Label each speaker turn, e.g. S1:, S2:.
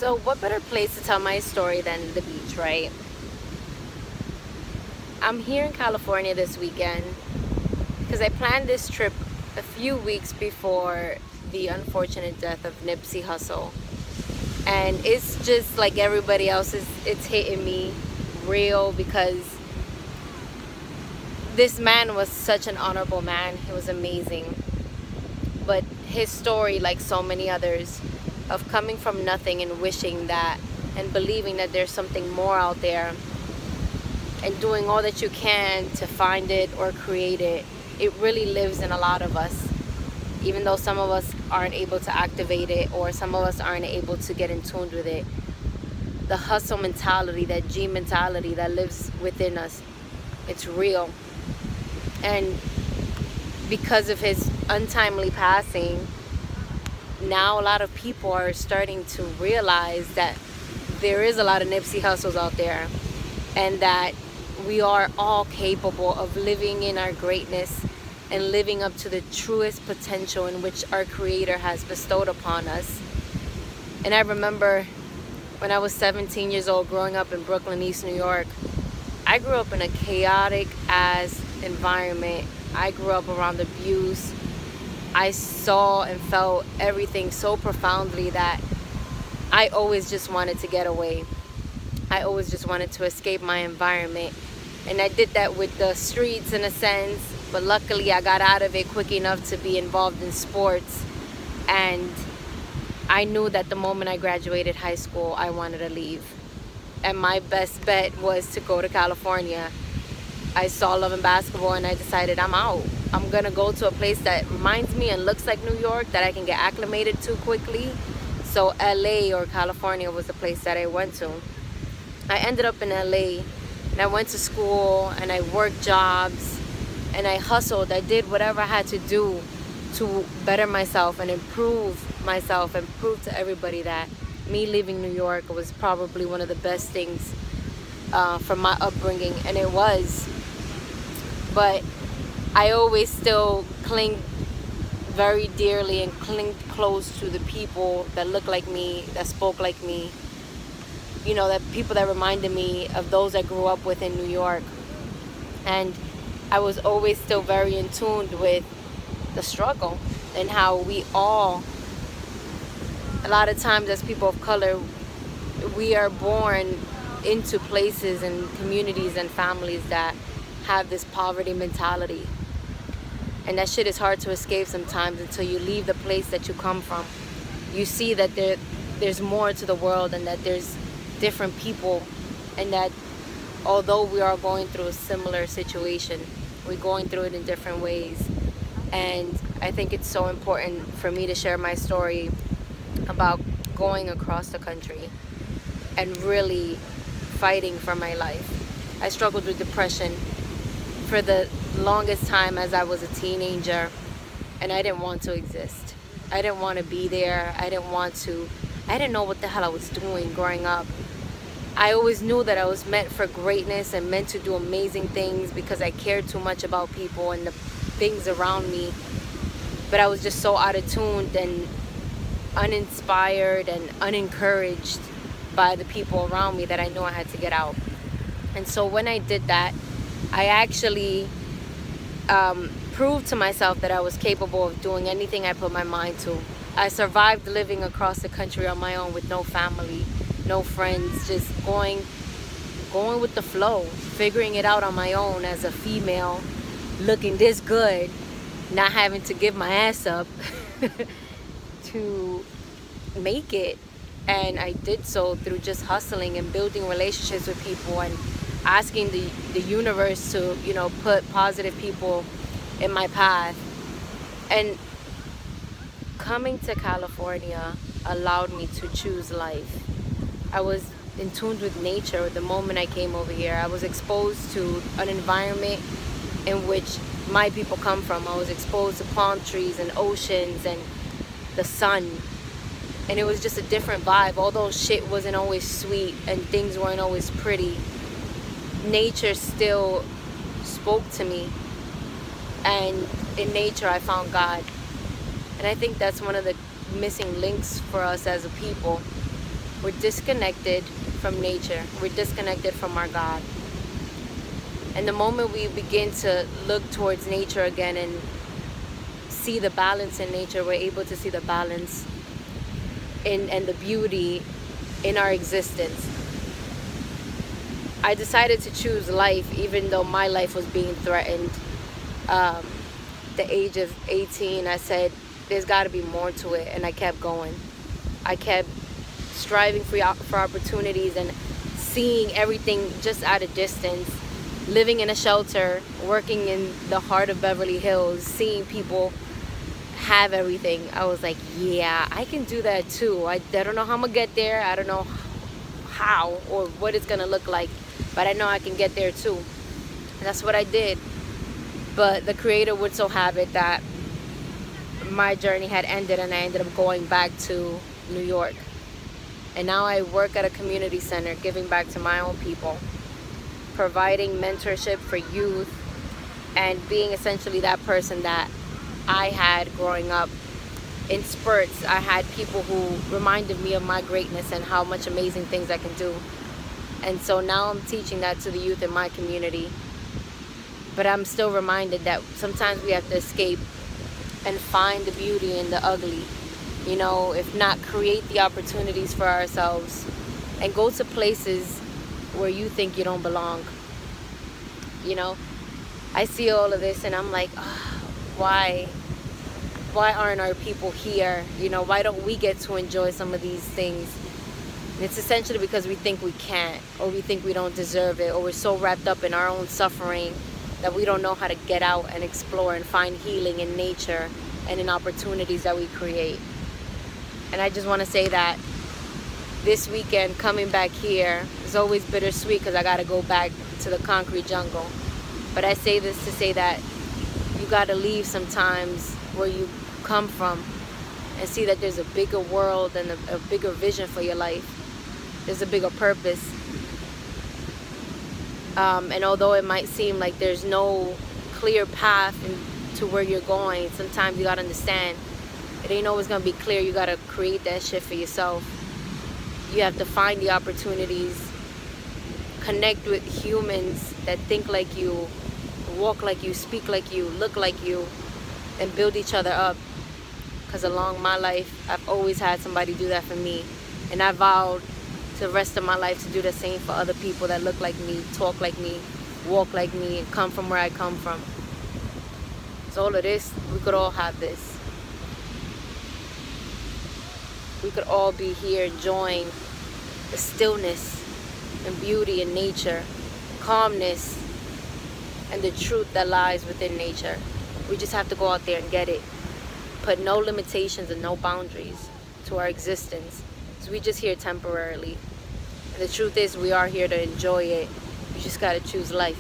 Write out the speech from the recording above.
S1: So what better place to tell my story than the beach, right? I'm here in California this weekend because I planned this trip a few weeks before the unfortunate death of Nipsey Hussle. And it's just like everybody else's, it's hitting me real because this man was such an honorable man. He was amazing. But his story, like so many others, of coming from nothing and wishing that and believing that there's something more out there and doing all that you can to find it or create it, it really lives in a lot of us. Even though some of us aren't able to activate it or some of us aren't able to get in tune with it, the hustle mentality, that G mentality that lives within us, it's real. And because of his untimely passing, now a lot of people are starting to realize that there is a lot of Nipsey Hussles out there and that we are all capable of living in our greatness and living up to the truest potential in which our Creator has bestowed upon us. And I remember when I was 17 years old growing up in Brooklyn, East New York, I grew up in a chaotic ass environment. I grew up around abuse. I saw and felt everything so profoundly that I always just wanted to get away. I always just wanted to escape my environment. And I did that with the streets in a sense, but luckily I got out of it quick enough to be involved in sports. And I knew that the moment I graduated high school, I wanted to leave. And my best bet was to go to California. I saw Love and Basketball and I decided I'm out. I'm gonna go to a place that reminds me and looks like New York, that I can get acclimated to quickly. So LA or California was the place that I went to. I ended up in LA and I went to school and I worked jobs and I hustled. I did whatever I had to do to better myself and improve myself and prove to everybody that me leaving New York was probably one of the best things from my upbringing, and it was. But I always still cling very dearly and cling close to the people that look like me, that spoke like me, you know, that people that reminded me of those I grew up with in New York. And I was always still very in tune with the struggle and how we all, a lot of times as people of color, we are born into places and communities and families that have this poverty mentality. And that shit is hard to escape sometimes until you leave the place that you come from. You see that there's more to the world and that there's different people, and that although we are going through a similar situation, we're going through it in different ways. And I think it's so important for me to share my story about going across the country and really fighting for my life. I struggled with depression for the longest time as I was a teenager, and I didn't want to exist. I didn't want to be there. I didn't know what the hell I was doing growing up. I always knew that I was meant for greatness and meant to do amazing things because I cared too much about people and the things around me. But I was just so out of tune and uninspired and unencouraged by the people around me that I knew I had to get out. And so when I did that, I actually proved to myself that I was capable of doing anything I put my mind to. I survived living across the country on my own with no family, no friends, just going with the flow, figuring it out on my own as a female, looking this good, not having to give my ass up to make it. And I did so through just hustling and building relationships with people and asking the universe to, you know, put positive people in my path. And coming to California allowed me to choose life. I was in tune with nature the moment I came over here. I was exposed to an environment in which my people come from. I was exposed to palm trees and oceans and the sun. And it was just a different vibe. Although shit wasn't always sweet and things weren't always pretty, nature still spoke to me. And in nature I found God. And I think that's one of the missing links for us as a people. We're disconnected from nature. We're disconnected from our God. And the moment we begin to look towards nature again and see the balance in nature, we're able to see the balance and the beauty in our existence. I decided to choose life even though my life was being threatened. The age of 18, I said, there's got to be more to it, and I kept going. I kept striving for opportunities and seeing everything just at a distance, living in a shelter, working in the heart of Beverly Hills, seeing people have everything. I was like, yeah, I can do that too. I don't know how I'm gonna get there. I don't know how or what it's gonna look like, but I know I can get there too. And that's what I did. But the Creator would so have it that my journey had ended, and I ended up going back to New York. And now I work at a community center, giving back to my own people, providing mentorship for youth, and being essentially that person that I had growing up. In spurts, I had people who reminded me of my greatness and how much amazing things I can do. And so now I'm teaching that to the youth in my community. But I'm still reminded that sometimes we have to escape and find the beauty in the ugly. You know, if not, create the opportunities for ourselves and go to places where you think you don't belong. You know, I see all of this and I'm like, why aren't our people here? You know, why don't we get to enjoy some of these things? And it's essentially because we think we can't, or we think we don't deserve it, or we're so wrapped up in our own suffering that we don't know how to get out and explore and find healing in nature and in opportunities that we create. And I just want to say that this weekend coming back here is always bittersweet because I got to go back to the concrete jungle. But I say this to say that you got to leave sometimes where you come from and see that there's a bigger world and a bigger vision for your life. There's a bigger purpose. And although it might seem like there's no clear path to where you're going, sometimes you got to understand it ain't always going to be clear. You got to create that shit for yourself. You have to find the opportunities, connect with humans that think like you, walk like you, speak like you, look like you, and build each other up. Because along my life, I've always had somebody do that for me. And I vowed to the rest of my life to do the same for other people that look like me, talk like me, walk like me, and come from where I come from. So all of this, we could all have this. We could all be here enjoying the stillness and beauty in nature, calmness, and the truth that lies within nature. We just have to go out there and get it. Put no limitations and no boundaries to our existence. So we just here temporarily. And the truth is we are here to enjoy it. You just gotta choose life.